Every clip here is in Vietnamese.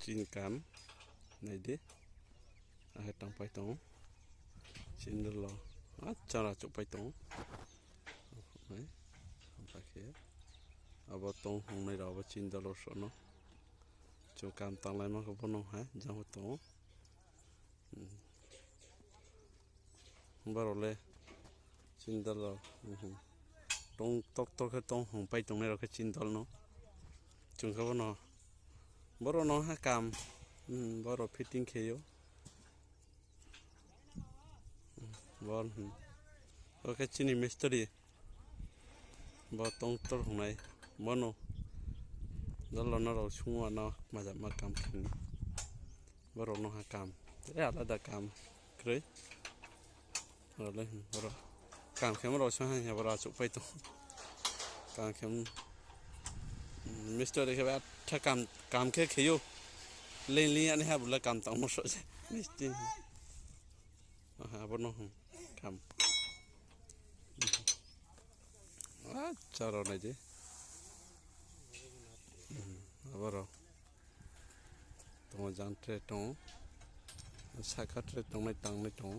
chín cám này đi hai tăng bay tông chín được lo cho là chụp bay tông đấy không phải kia ở bao tông hôm nay đó bao chín được lo số nó chụp cam tăng lại mà có bao nhiêu hả giang hồ tông bao rồi chín được lo tông tóc cái tông không bay tông này là cái chín được nó chúng có bao nhiêu bao rồi nó ha cam bao rồi fitting kia vâng ok chini mystery bao tông tông hôm nay mono đó là nó đầu xuống nó mà giảm mà cam khinh bao rồi nó ha cam thế là đã cam kỹ rồi lên bao rồi cam khéo rồi xuống hay bao rồi chụp phải tông cam khéo mystery các bạnถ้าcamแค่เขียวเล่นๆอันนี้ฮะบุลcamตองหมดเลยmysteryบนน้องคำจารย์นี่จีบรอตรงจันทร์ตรงสักขัดตรงในตังในตรง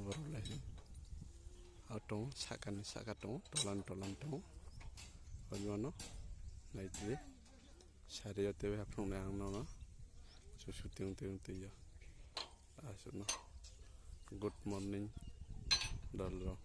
บรอเลยเอาตรงสักกันตรงตอลันตรงพอดีวันเนาะนี่จีชาริยเตวิฮับตรงในอ่างเนาะชุดเตียงGood morning, Dalro.